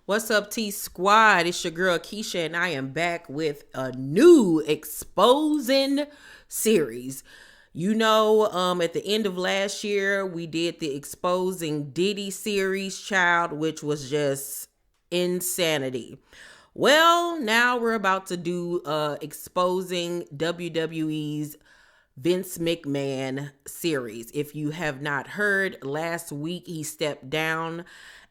What's up, T Squad? It's your girl Keisha, and I am back with a new Exposing series. At the end of last year, we did the Exposing Diddy series, child, which was just insanity. Well, now we're about to do Exposing WWE's Vince McMahon series. If you have not heard, last week he stepped down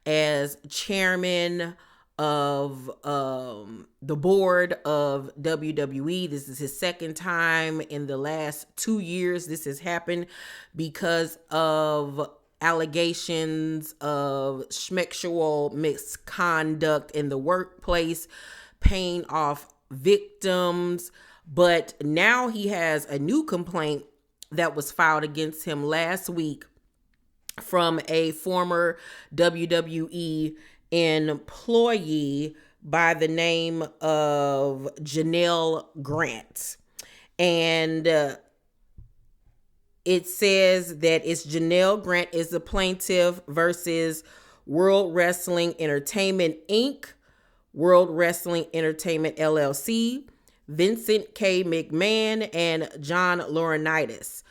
as chairman of the board of WWE. This is his second time in the last 2 years. This has happened because of allegations of sexual misconduct in the workplace, paying off victims. But now he has a new complaint that was filed against him last week from a former WWE employee by the name of Janelle Grant. And it says that it's Janelle Grant is the plaintiff versus World Wrestling Entertainment, Inc., World Wrestling Entertainment, LLC, Vincent K. McMahon, and John Laurinaitis.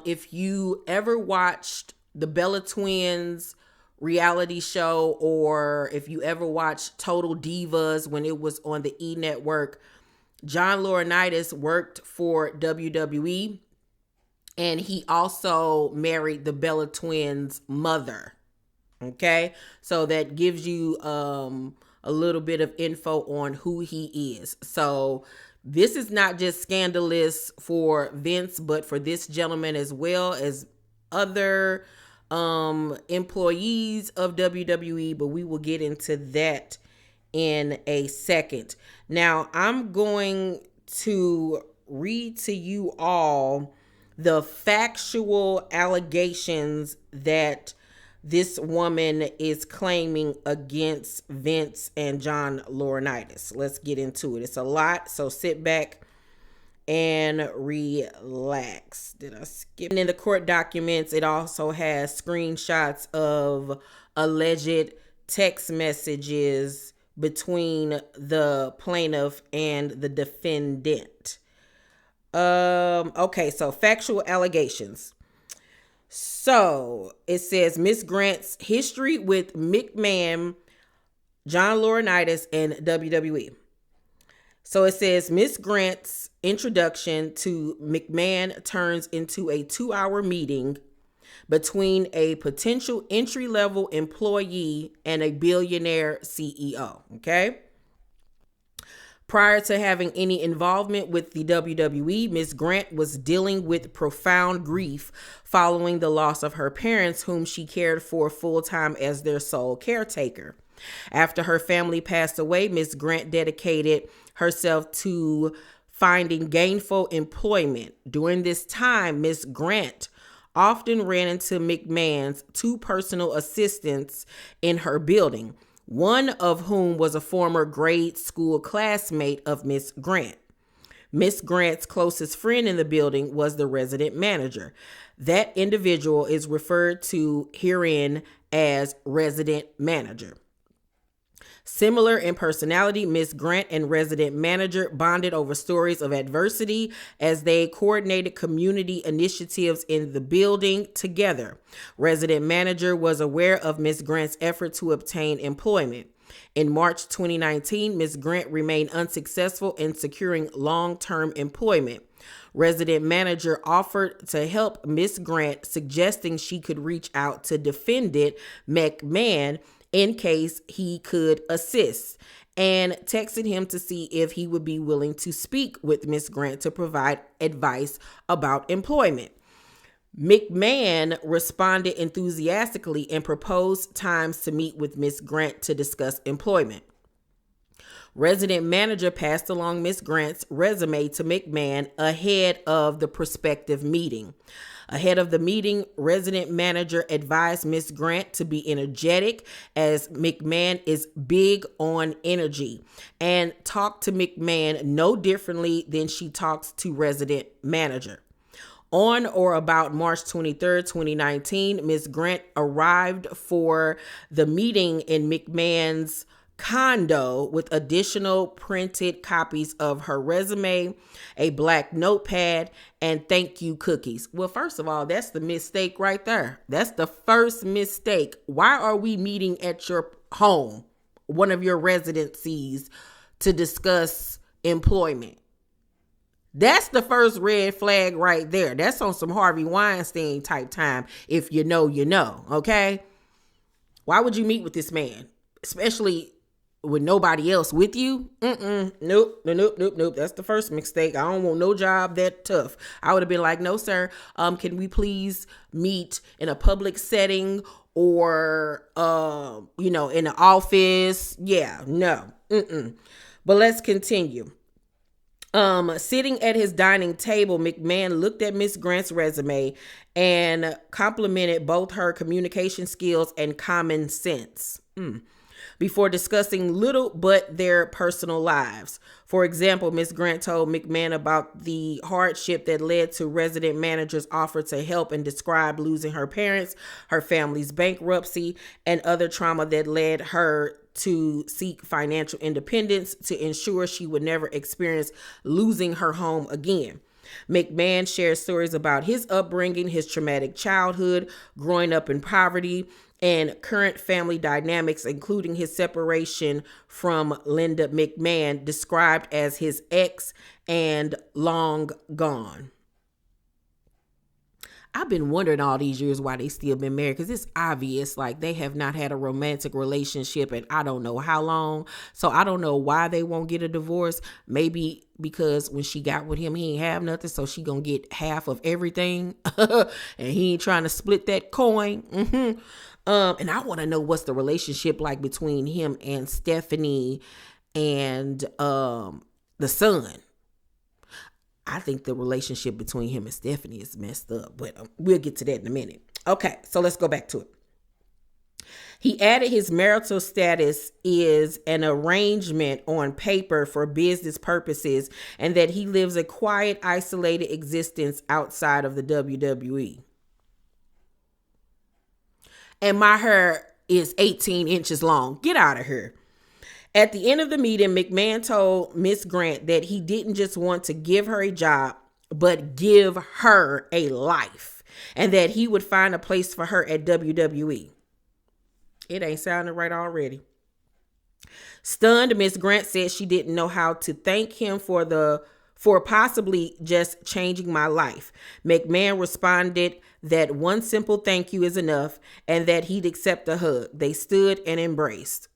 If you ever watched the Bella Twins reality show, or if you ever watched Total Divas when it was on the E! Network, John Laurinaitis worked for WWE, and he also married the Bella Twins' mother. Okay, so that gives you a little bit of info on who he is. So this is not just scandalous for Vince, but for this gentleman as well as other employees of WWE, but we will get into that in a second. Now, I'm going to read to you all the factual allegations that this woman is claiming against Vince and John Laurinaitis. Let's get into it. It's a lot, so sit back and relax. Did I skip? And in the court documents, it also has screenshots of alleged text messages between the plaintiff and the defendant. Okay, so factual allegations. So it says Miss Grant's history with McMahon, John Laurinaitis, and WWE. So it says Miss Grant's introduction to McMahon turns into a 2-hour meeting between a potential entry-level employee and a billionaire CEO. Okay. Prior to having any involvement with the WWE, Ms. Grant was dealing with profound grief following the loss of her parents, whom she cared for full-time as their sole caretaker. After her family passed away, Ms. Grant dedicated herself to finding gainful employment. During this time, Ms. Grant often ran into McMahon's 2 personal assistants in her building, one of whom was a former grade school classmate of Miss Grant. Miss Grant's closest friend in the building was the resident manager. That individual is referred to herein as resident manager. Similar in personality, Miss Grant and resident manager bonded over stories of adversity as they coordinated community initiatives in the building together. Resident manager was aware of Miss Grant's effort to obtain employment. In March 2019, Miss Grant remained unsuccessful in securing long-term employment. Resident manager offered to help Miss Grant, suggesting she could reach out to defendant McMahon in case he could assist, and texted him to see if he would be willing to speak with Miss Grant to provide advice about employment. McMahon responded enthusiastically and proposed times to meet with Miss Grant to discuss employment. Resident manager passed along Miss Grant's resume to McMahon ahead of the prospective meeting. Ahead of the meeting, resident manager advised Miss Grant to be energetic, as McMahon is big on energy, and talk to McMahon no differently than she talks to resident manager. On or about March 23rd, 2019, Ms. Grant arrived for the meeting in McMahon's condo with additional printed copies of her resume, a black notepad, and thank you cookies. Well, first of all, that's the mistake right there. That's the first mistake. Why are we meeting at your home, one of your residencies, to discuss employment? That's the first red flag right there. That's on some Harvey Weinstein type time. If you know, you know, okay? Why would you meet with this man? Especially with nobody else with you? Nope. That's the first mistake. I don't want no job that tough. I would have been like, no, sir. Can we please meet in a public setting or, in the office? Yeah, no. But let's continue. Sitting at his dining table, McMahon looked at Miss Grant's resume and complimented both her communication skills and common sense before discussing little but their personal lives. For example, Miss Grant told McMahon about the hardship that led to resident managers' offer to help and described losing her parents, her family's bankruptcy, and other trauma that led her to seek financial independence to ensure she would never experience losing her home again. McMahon shares stories about his upbringing, his traumatic childhood, growing up in poverty, and current family dynamics, including his separation from Linda McMahon, described as his ex and long gone. I've been wondering all these years why they still been married, because it's obvious like they have not had a romantic relationship in I don't know how long. So I don't know why they won't get a divorce. Maybe because when she got with him, he ain't have nothing, so she gonna get half of everything, and he ain't trying to split that coin. And I want to know what's the relationship like between him and Stephanie and the son. I think the relationship between him and Stephanie is messed up, but we'll get to that in a minute. Okay, so let's go back to it. He added his marital status is an arrangement on paper for business purposes and that he lives a quiet, isolated existence outside of the WWE. And my hair is 18 inches long. Get out of here. At the end of the meeting, McMahon told Miss Grant that he didn't just want to give her a job, but give her a life, and that he would find a place for her at WWE. It ain't sounding right already. Stunned, Miss Grant said she didn't know how to thank him for possibly just changing my life. McMahon responded that one simple thank you is enough and that he'd accept a hug. They stood and embraced.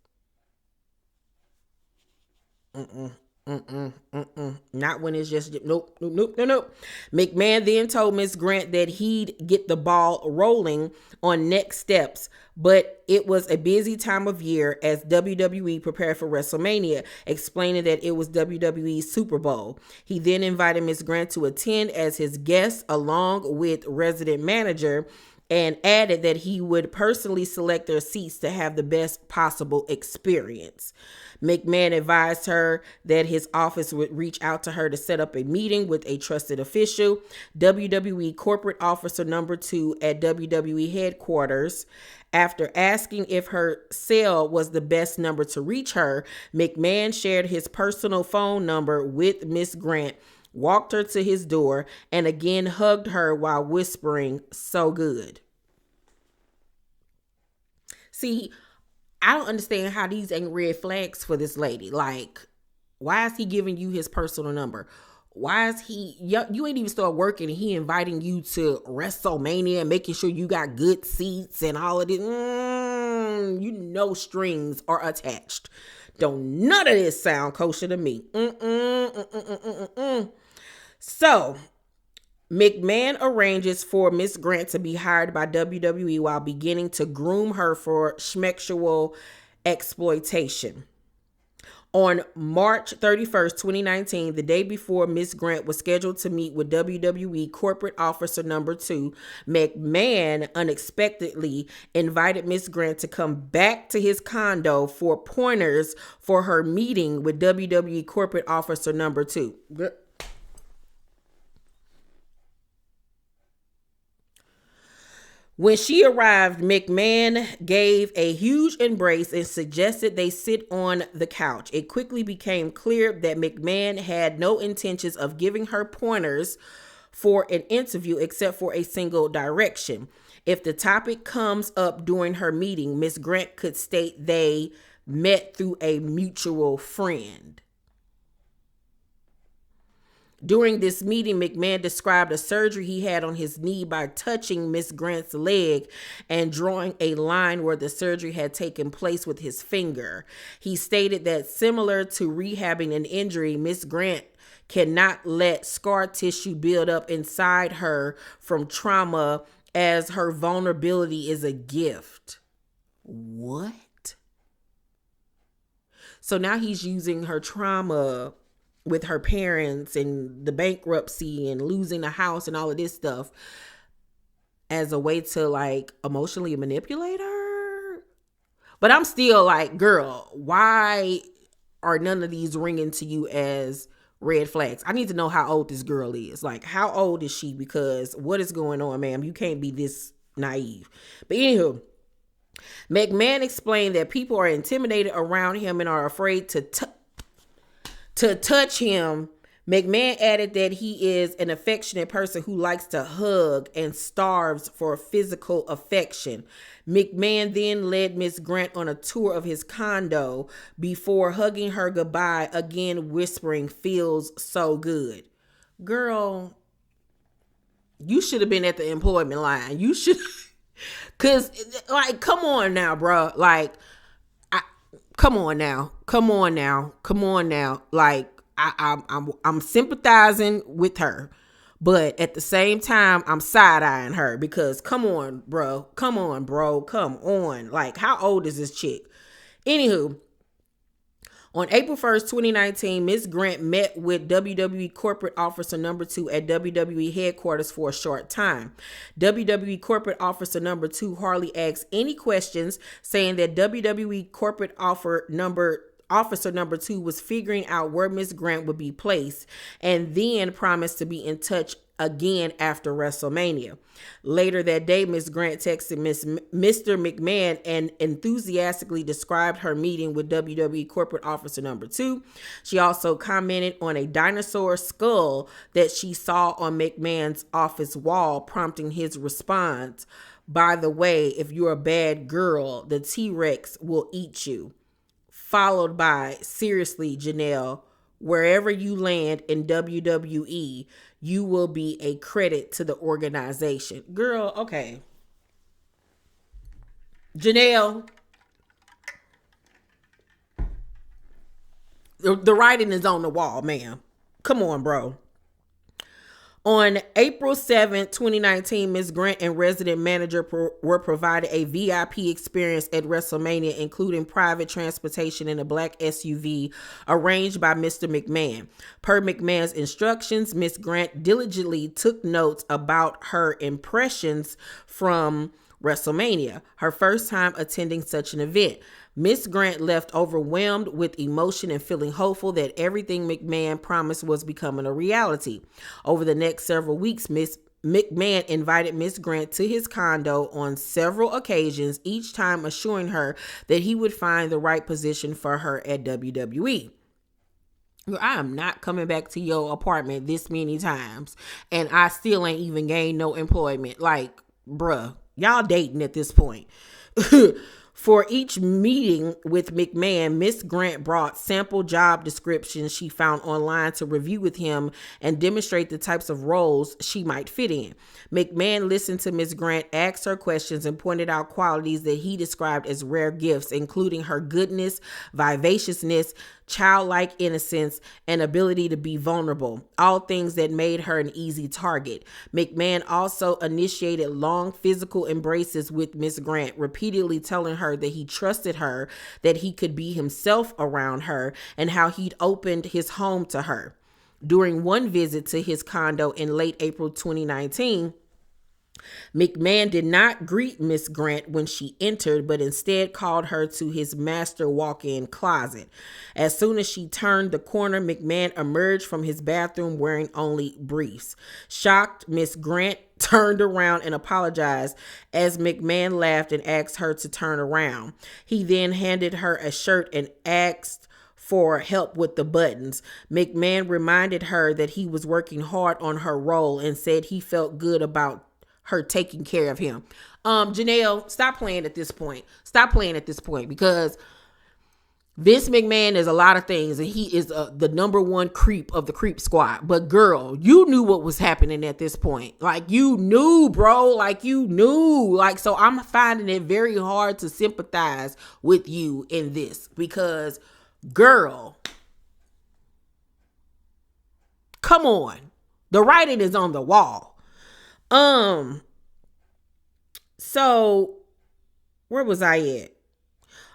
Not when it's just nope. McMahon then told Miss Grant that he'd get the ball rolling on next steps, but it was a busy time of year as WWE prepared for WrestleMania, explaining that it was WWE's Super Bowl. He then invited Miss Grant to attend as his guest along with resident manager and added that he would personally select their seats to have the best possible experience. McMahon advised her that his office would reach out to her to set up a meeting with a trusted official. WWE corporate officer number 2 at WWE headquarters. After asking if her cell was the best number to reach her, McMahon shared his personal phone number with Miss Grant, walked her to his door, and again hugged her while whispering, "So good." See, I don't understand how these ain't red flags for this lady. Like, why is he giving you his personal number? Why is you ain't even start working and he inviting you to WrestleMania and making sure you got good seats and all of this. Strings are attached. Don't none of this sound kosher to me. So, McMahon arranges for Miss Grant to be hired by WWE while beginning to groom her for sexual exploitation. On March 31st, 2019, the day before Miss Grant was scheduled to meet with WWE corporate officer number 2, McMahon unexpectedly invited Miss Grant to come back to his condo for pointers for her meeting with WWE corporate officer number 2. When she arrived, McMahon gave a huge embrace and suggested they sit on the couch. It quickly became clear that McMahon had no intentions of giving her pointers for an interview except for a single direction. If the topic comes up during her meeting, Miss Grant could state they met through a mutual friend. During this meeting, McMahon described a surgery he had on his knee by touching Miss Grant's leg and drawing a line where the surgery had taken place with his finger. He stated that similar to rehabbing an injury, Miss Grant cannot let scar tissue build up inside her from trauma, as her vulnerability is a gift. What? So now he's using her trauma with her parents and the bankruptcy and losing the house and all of this stuff as a way to like emotionally manipulate her. But I'm still like, girl, why are none of these ringing to you as red flags? I need to know how old this girl is. Like, how old is she? Because what is going on, ma'am? You can't be this naive. But anywho, McMahon explained that people are intimidated around him and are afraid to touch him. McMahon added that he is an affectionate person who likes to hug and starves for physical affection. McMahon then led Miss Grant on a tour of his condo before hugging her goodbye, again whispering, "Feels so good." Girl, you should have been at the employment line. You should, cause like, come on now, bro. Like, come on now. Like, I'm sympathizing with her, but at the same time, I'm side-eyeing her because come on, bro. Like, how old is this chick? Anywho, on April 1st, 2019, Ms. Grant met with WWE Corporate Officer Number 2 at WWE headquarters for a short time. WWE Corporate Officer Number 2 hardly asked any questions, saying that WWE Corporate Officer Number 2 was figuring out where Ms. Grant would be placed and then promised to be in touch again after WrestleMania. Later that day, Ms. Grant texted Mr. McMahon and enthusiastically described her meeting with WWE Corporate Officer Number 2. She also commented on a dinosaur skull that she saw on McMahon's office wall, prompting his response, "By the way, if you're a bad girl, the T-Rex will eat you." Followed by, "Seriously, Janelle, wherever you land in WWE, you will be a credit to the organization." Girl, okay. Janelle, the writing is on the wall, ma'am. Come on, bro. On April 7th, 2019, Ms. Grant and resident manager were provided a VIP experience at WrestleMania, including private transportation in a black SUV arranged by Mr. McMahon. Per McMahon's instructions, Ms. Grant diligently took notes about her impressions from WrestleMania, her first time attending such an event. Miss Grant left overwhelmed with emotion and feeling hopeful that everything McMahon promised was becoming a reality. Over the next several weeks, Miss McMahon invited Miss Grant to his condo on several occasions, each time assuring her that he would find the right position for her at WWE. I am not coming back to your apartment this many times, and I still ain't even gained no employment. Like, bruh, y'all dating at this point. For each meeting with McMahon, Miss Grant brought sample job descriptions she found online to review with him and demonstrate the types of roles she might fit in. McMahon listened to Miss Grant, asked her questions, and pointed out qualities that he described as rare gifts, including her goodness, vivaciousness, childlike innocence, and ability to be vulnerable, all things that made her an easy target. McMahon also initiated long physical embraces with Miss Grant, repeatedly telling her that he trusted her, that he could be himself around her, and how he'd opened his home to her. During one visit to his condo in late April 2019, McMahon did not greet Miss Grant when she entered, but instead called her to his master walk-in closet. As soon as she turned the corner, McMahon emerged from his bathroom wearing only briefs. Shocked, Miss Grant turned around and apologized as McMahon laughed and asked her to turn around. He then handed her a shirt and asked for help with the buttons. McMahon reminded her that he was working hard on her role and said he felt good about her taking care of him. Janelle, stop playing at this point. Stop playing at this point, because Vince McMahon is a lot of things, and he is the number one creep of the creep squad. But girl, you knew what was happening at this point. Like, you knew, bro. Like, you knew. Like, so I'm finding it very hard to sympathize with you in this, because girl, come on. The writing is on the wall. So where was I at?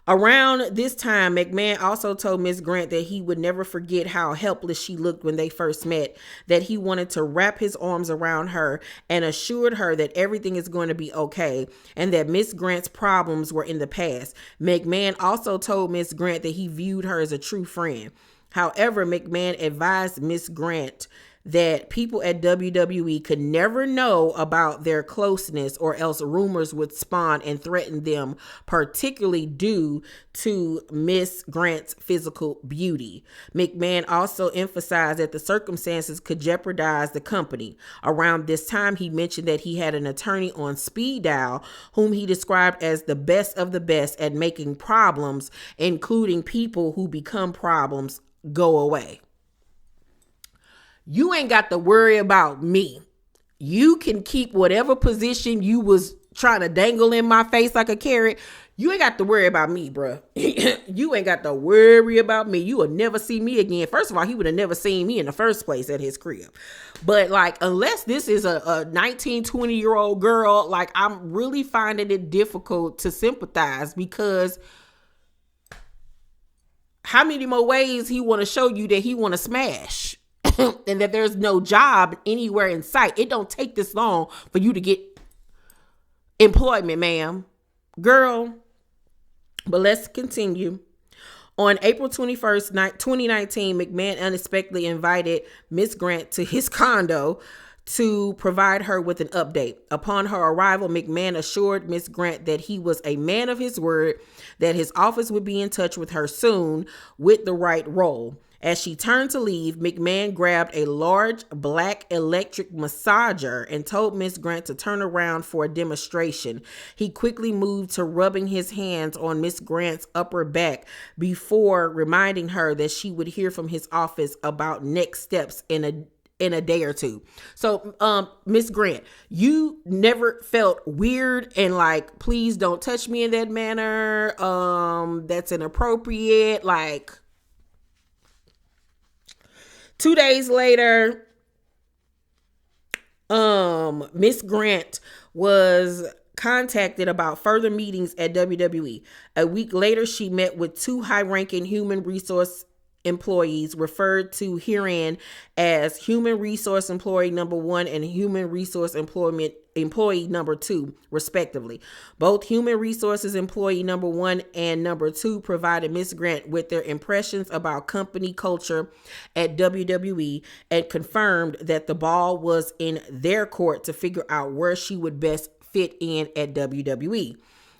Around this time, McMahon also told Miss Grant that he would never forget how helpless she looked when they first met, that he wanted to wrap his arms around her and assured her that everything is going to be okay and that Miss Grant's problems were in the past. McMahon also told Miss Grant that he viewed her as a true friend. However, McMahon advised Miss Grant that people at WWE could never know about their closeness, or else rumors would spawn and threaten them, particularly due to Miss Grant's physical beauty. McMahon also emphasized that the circumstances could jeopardize the company. Around this time, he mentioned that he had an attorney on speed dial whom he described as the best of the best at making problems, including people who become problems, go away. You ain't got to worry about me. You can keep whatever position you was trying to dangle in my face like a carrot. You ain't got to worry about me, bro. You ain't got to worry about me. You will never see me again. First of all, he would have never seen me in the first place at his crib. But like, unless this is a 19, 20-year-old girl, like, I'm really finding it difficult to sympathize, because how many more ways he want to show you that he want to smash? And that there's no job anywhere in sight. It don't take this long for you to get employment, ma'am. Girl. But let's continue. On April 21st, 2019, McMahon unexpectedly invited Miss Grant to his condo to provide her with an update. Upon her arrival, McMahon assured Miss Grant that he was a man of his word, that his office would be in touch with her soon with the right role. As she turned to leave, McMahon grabbed a large black electric massager and told Miss Grant to turn around for a demonstration. He quickly moved to rubbing his hands on Miss Grant's upper back before reminding her that she would hear from his office about next steps in a day or two. So, Miss Grant, you never felt weird and like, please don't touch me in that manner. That's inappropriate. Like, 2 days later, Miss Grant was contacted about further meetings at WWE. A week later, she met with two high-ranking human resource employees, referred to herein as human resource employee number 1 and human resource employee number 2, respectively. Both human resources employee number 1 and number 2 provided Miss Grant with their impressions about company culture at WWE and confirmed that the ball was in their court to figure out where she would best fit in at WWE.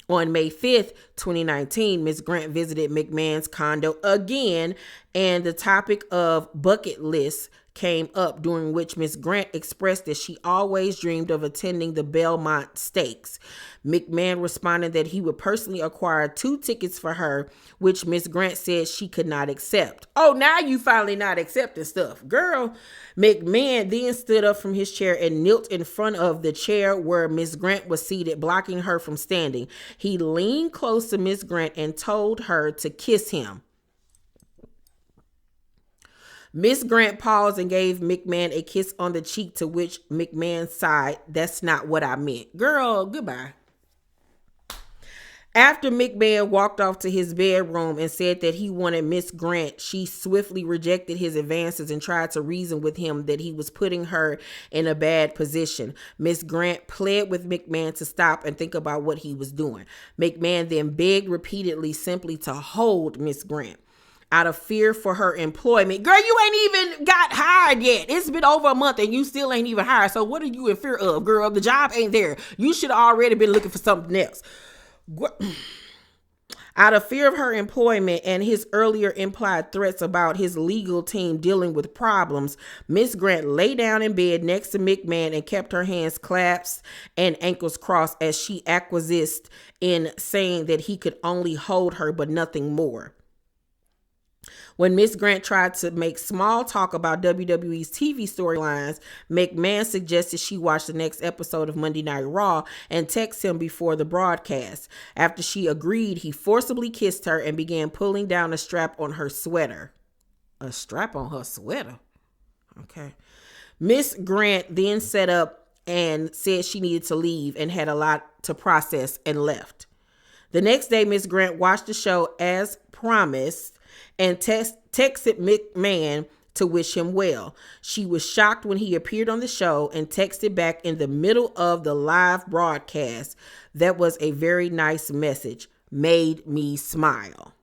On May 5th, 2019, Ms. Grant visited McMahon's condo again, and the topic of bucket lists came up, during which Ms. Grant expressed that she always dreamed of attending the Belmont Stakes. McMahon responded that he would personally acquire 2 tickets for her, which Ms. Grant said she could not accept. Oh, now you finally not accepting stuff. Girl, McMahon then stood up from his chair and knelt in front of the chair where Ms. Grant was seated, blocking her from standing. He leaned close to Ms. Grant and told her to kiss him. Miss Grant paused and gave McMahon a kiss on the cheek, to which McMahon sighed, "That's not what I meant." Girl, goodbye. After McMahon walked off to his bedroom and said that he wanted Miss Grant, she swiftly rejected his advances and tried to reason with him that he was putting her in a bad position. Miss Grant pled with McMahon to stop and think about what he was doing. McMahon then begged repeatedly simply to hold Miss Grant. Out of fear for her employment. Girl, you ain't even got hired yet. It's been over a month and you still ain't even hired. So what are you in fear of, girl? The job ain't there. You should have already been looking for something else. Out of fear of her employment and his earlier implied threats about his legal team dealing with problems, Miss Grant lay down in bed next to McMahon and kept her hands clasped and ankles crossed as she acquiesced in saying that he could only hold her but nothing more. When Miss Grant tried to make small talk about WWE's TV storylines, McMahon suggested she watch the next episode of Monday Night Raw and text him before the broadcast. After she agreed, he forcibly kissed her and began pulling down a strap on her sweater. A strap on her sweater? Okay. Miss Grant then set up and said she needed to leave and had a lot to process and left. The next day, Miss Grant watched the show as promised and texted McMahon to wish him well. She was shocked when he appeared on the show and texted back in the middle of the live broadcast. That was a very nice message. Made me smile.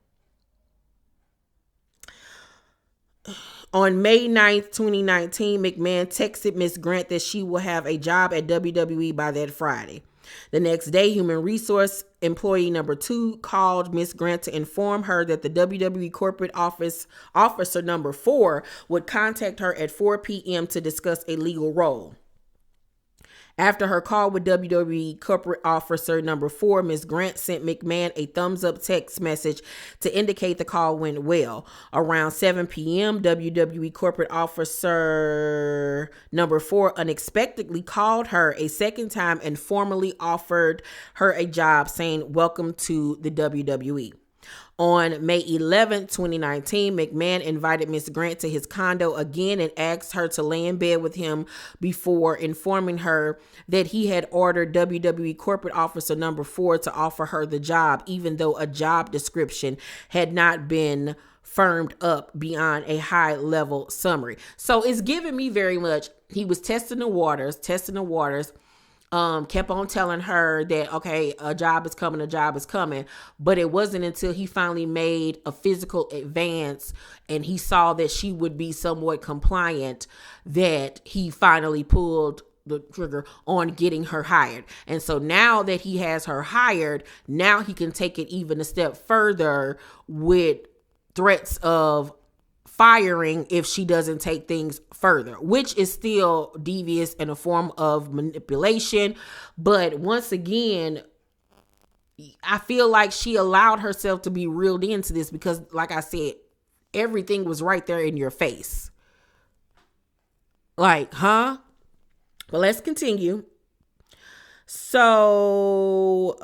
On May 9th, 2019, McMahon texted Miss Grant that she will have a job at WWE by that Friday. The next day, Human Resource employee number 2 called Miss Grant to inform her that the WWE corporate officer number 4 would contact her at 4 p.m. to discuss a legal role. After her call with WWE corporate officer number 4, Ms. Grant sent McMahon a thumbs up text message to indicate the call went well. Around 7 p.m., WWE corporate officer number 4 unexpectedly called her a second time and formally offered her a job, saying, "Welcome to the WWE." On May 11, 2019, McMahon invited Miss Grant to his condo again and asked her to lay in bed with him before informing her that he had ordered WWE corporate officer number 4 to offer her the job, even though a job description had not been firmed up beyond a high-level summary. So it's giving me very much, he was testing the waters, kept on telling her that, okay, a job is coming. But it wasn't until he finally made a physical advance and he saw that she would be somewhat compliant that he finally pulled the trigger on getting her hired. And so now that he has her hired, now he can take it even a step further with threats of firing if she doesn't take things further, which is still devious and a form of manipulation. But once again, I feel like she allowed herself to be reeled into this because, like I said, everything was right there in your face. Like, huh? But let's continue. So,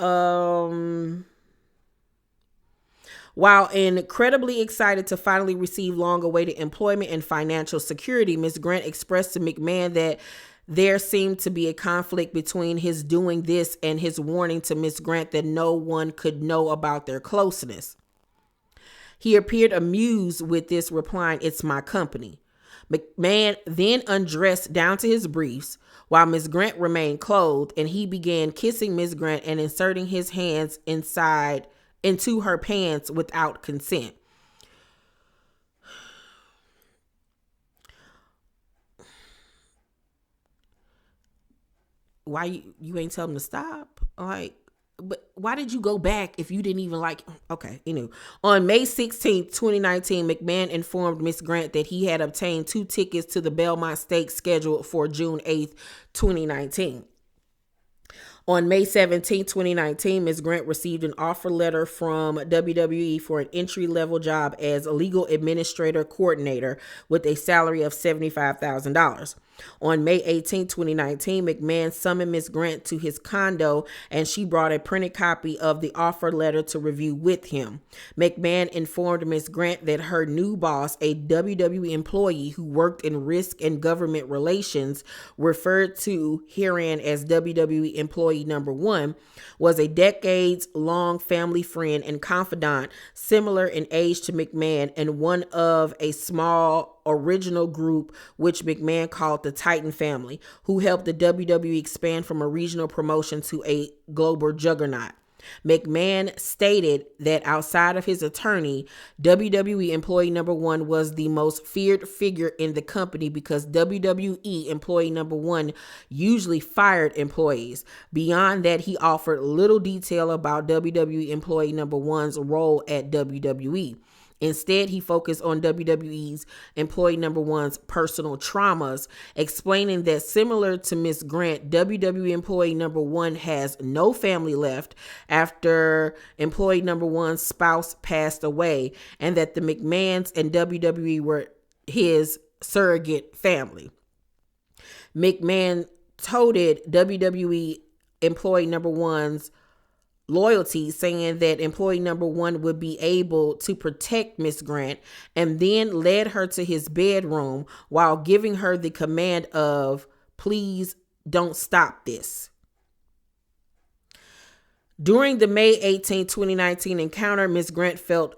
while incredibly excited to finally receive long-awaited employment and financial security, Ms. Grant expressed to McMahon that there seemed to be a conflict between his doing this and his warning to Ms. Grant that no one could know about their closeness. He appeared amused with this, replying, "It's my company." McMahon then undressed down to his briefs while Ms. Grant remained clothed, and he began kissing Ms. Grant and inserting his hands into her pants without consent. Why you ain't tell him to stop? Like, but why did you go back if you didn't even like? Okay, On May 16th, 2019, McMahon informed Miss Grant that he had obtained 2 tickets to the Belmont Stakes scheduled for June 8th, 2019. On May 17, 2019, Ms. Grant received an offer letter from WWE for an entry-level job as a legal administrator coordinator with a salary of $75,000. On May 18, 2019, McMahon summoned Ms. Grant to his condo and she brought a printed copy of the offer letter to review with him. McMahon informed Ms. Grant that her new boss, a WWE employee who worked in risk and government relations, referred to herein as WWE employee number one, was a decades-long family friend and confidant, similar in age to McMahon, and one of a small original group which McMahon called the Titan family, who helped the WWE expand from a regional promotion to a global juggernaut. McMahon stated that outside of his attorney, WWE employee number one was the most feared figure in the company because WWE employee number one usually fired employees. Beyond that, he offered little detail about WWE employee number one's role at WWE. Instead, he focused on WWE's employee number one's personal traumas, explaining that similar to Ms. Grant, WWE employee number one has no family left after employee number one's spouse passed away, and that the McMahons and WWE were his surrogate family. McMahon touted WWE employee number one's loyalty, saying that employee number one would be able to protect Miss Grant, and then led her to his bedroom while giving her the command of, "Please don't stop this." During the May 18, 2019 encounter, Miss Grant felt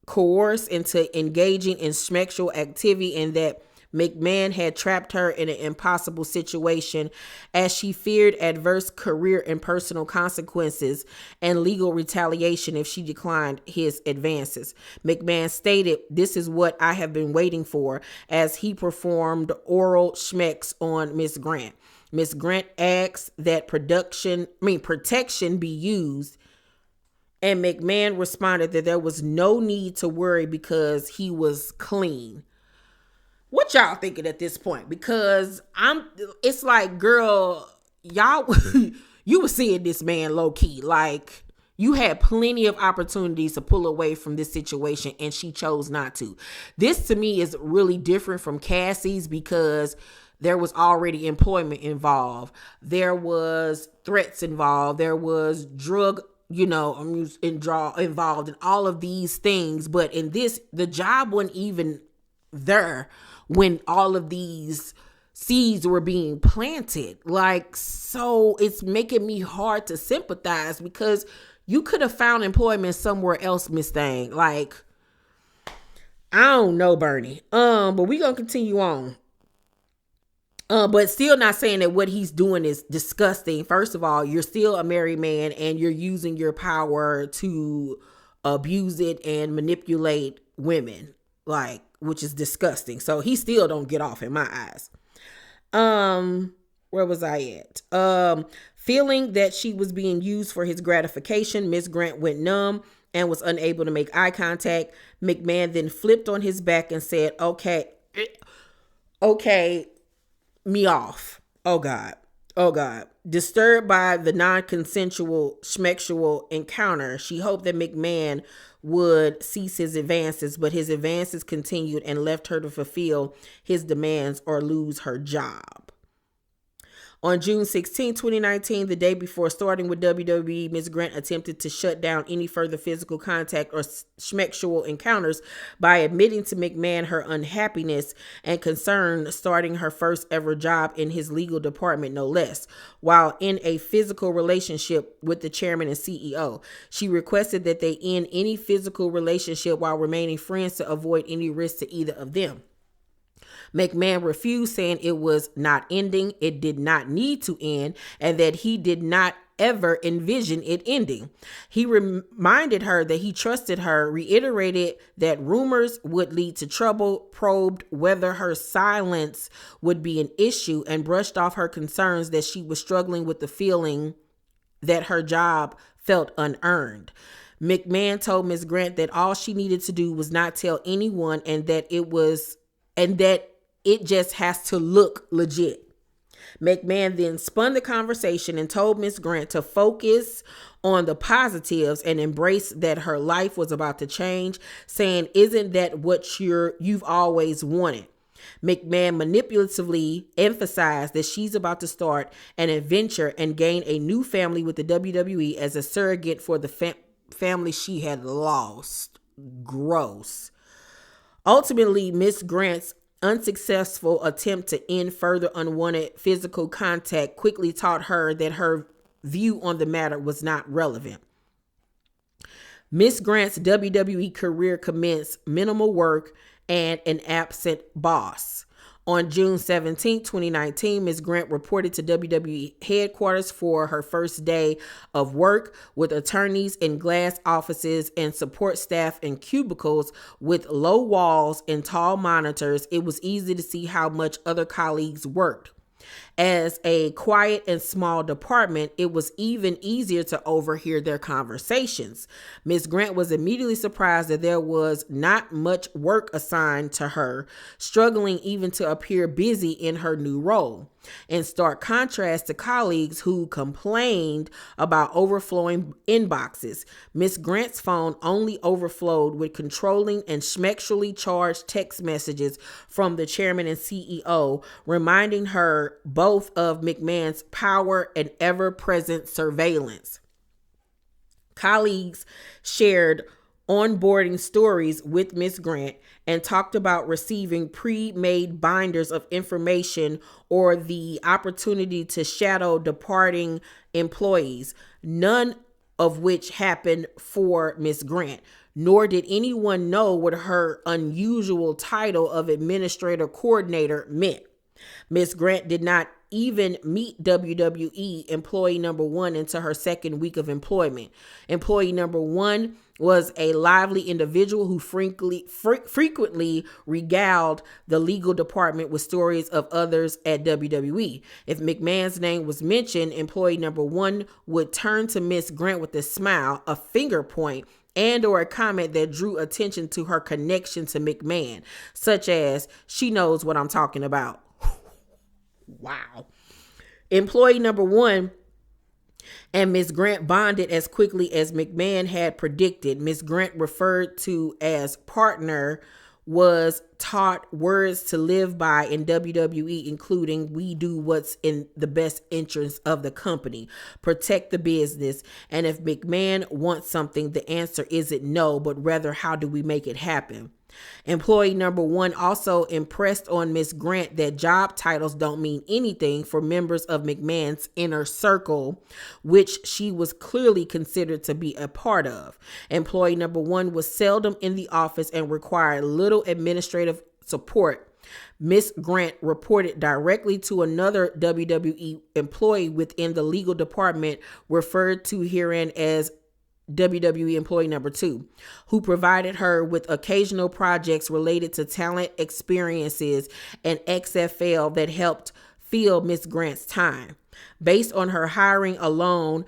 coerced into engaging in sexual activity and that McMahon had trapped her in an impossible situation as she feared adverse career and personal consequences and legal retaliation if she declined his advances. McMahon stated, "This is what I have been waiting for," as he performed oral schmecks on Miss Grant. Miss Grant asked that protection be used, and McMahon responded that there was no need to worry because he was clean. What y'all thinking at this point? Because it's like, girl, y'all, you were seeing this man low key. Like, you had plenty of opportunities to pull away from this situation and she chose not to. This to me is really different from Cassie's because there was already employment involved. There was threats involved. There was drug involved in all of these things. But in this, the job wasn't even there when all of these seeds were being planted. Like, so it's making me hard to sympathize because you could have found employment somewhere else, Miss Thing. Like, I don't know, Bernie. But we gonna continue on. But still not saying that what he's doing is disgusting. First of all, you're still a married man and you're using your power to abuse it and manipulate women, like, which is disgusting. So he still don't get off in my eyes. Where was I at? Feeling that she was being used for his gratification, Miss Grant went numb and was unable to make eye contact. McMahon then flipped on his back and said, okay, me off. Oh God. Disturbed by the non-consensual schmexual encounter, she hoped that McMahon would cease his advances, but his advances continued and left her to fulfill his demands or lose her job. On June 16, 2019, the day before starting with WWE, Ms. Grant attempted to shut down any further physical contact or schmexual encounters by admitting to McMahon her unhappiness and concern starting her first ever job in his legal department, no less, while in a physical relationship with the chairman and CEO. She requested that they end any physical relationship while remaining friends to avoid any risk to either of them. McMahon refused, saying it was not ending, it did not need to end, and that he did not ever envision it ending. He reminded her that he trusted her, reiterated that rumors would lead to trouble, probed whether her silence would be an issue, and brushed off her concerns that she was struggling with the feeling that her job felt unearned. McMahon told Ms. Grant that all she needed to do was not tell anyone and that it just has to look legit. McMahon then spun the conversation and told Ms. Grant to focus on the positives and embrace that her life was about to change, saying, "Isn't that what you've always wanted?" McMahon manipulatively emphasized that she's about to start an adventure and gain a new family with the WWE as a surrogate for the family she had lost. Gross. Ultimately, Miss Grant's unsuccessful attempt to end further unwanted physical contact quickly taught her that her view on the matter was not relevant. Miss Grant's WWE career commenced minimal work and an absent boss. On June 17, 2019, Ms. Grant reported to WWE headquarters for her first day of work with attorneys in glass offices and support staff in cubicles with low walls and tall monitors. It was easy to see how much other colleagues worked. As a quiet and small department, it was even easier to overhear their conversations. Ms. Grant was immediately surprised that there was not much work assigned to her, struggling even to appear busy in her new role. In stark contrast to colleagues who complained about overflowing inboxes, Ms. Grant's phone only overflowed with controlling and sexually charged text messages from the chairman and CEO, reminding her both of McMahon's power and ever-present surveillance. Colleagues shared onboarding stories with Ms. Grant and talked about receiving pre-made binders of information or the opportunity to shadow departing employees, none of which happened for Ms. Grant, nor did anyone know what her unusual title of administrator coordinator meant. Ms. Grant did not even meet WWE employee number one into her second week of employment. Employee number one was a lively individual who frequently regaled the legal department with stories of others at WWE. If McMahon's name was mentioned, employee number one would turn to Ms. Grant with a smile, a finger point, and or a comment that drew attention to her connection to McMahon, such as, "She knows what I'm talking about." Wow. Employee number one and Ms. Grant bonded as quickly as McMahon had predicted. Ms. Grant, referred to as partner, was taught words to live by in WWE, including "we do what's in the best interest of the company, protect the business, and if McMahon wants something, the answer isn't no, but rather how do we make it happen." Employee number one also impressed on Ms. Grant that job titles don't mean anything for members of McMahon's inner circle, which she was clearly considered to be a part of. Employee number one was seldom in the office and required little administrative support. Ms. Grant reported directly to another WWE employee within the legal department, referred to herein as WWE employee number two, who provided her with occasional projects related to talent experiences and XFL that helped fill Ms. Grant's time. Based on her hiring alone,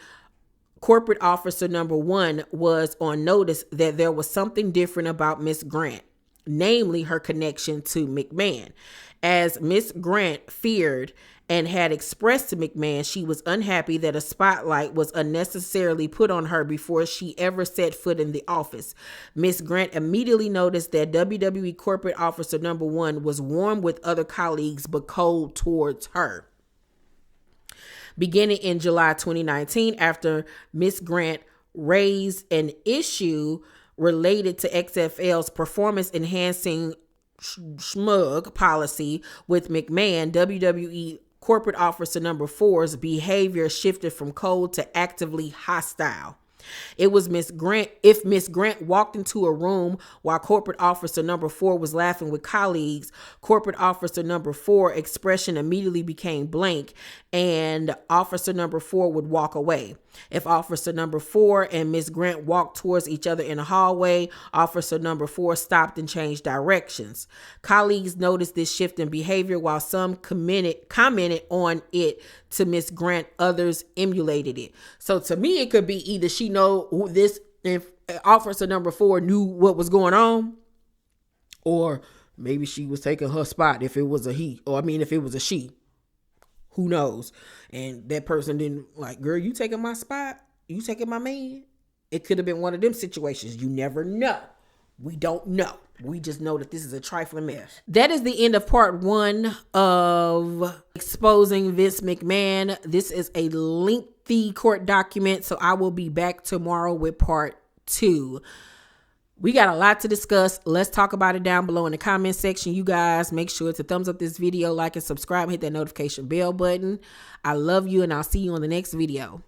corporate officer number one was on notice that there was something different about Ms. Grant, namely her connection to McMahon. As Ms. Grant feared and had expressed to McMahon, she was unhappy that a spotlight was unnecessarily put on her before she ever set foot in the office. Ms. Grant immediately noticed that WWE corporate officer number one was warm with other colleagues but cold towards her. Beginning in July 2019, after Ms. Grant raised an issue related to XFL's performance-enhancing smug policy with McMahon, WWE corporate officer number four's behavior shifted from cold to actively hostile. It was Miss Grant. If Miss Grant walked into a room while corporate officer number four was laughing with colleagues, corporate officer number four expression immediately became blank and officer number four would walk away. If officer number four and Miss Grant walked towards each other in a hallway, officer number four stopped and changed directions. Colleagues noticed this shift in behavior. While some commented on it to Miss Grant, others emulated it. So to me, it could be either she know who this, if officer number four knew what was going on, or maybe she was taking her spot if it was a he, or if it was a she. Who knows? And that person didn't like, girl, you taking my spot? You taking my man? It could have been one of them situations. You never know. We don't know. We just know that this is a trifling mess. That is the end of part 1 of Exposing Vince McMahon. This is a lengthy court document, so I will be back tomorrow with part 2. We got a lot to discuss. Let's talk about it down below in the comment section. You guys, make sure to thumbs up this video, like and subscribe, hit that notification bell button. I love you, and I'll see you on the next video.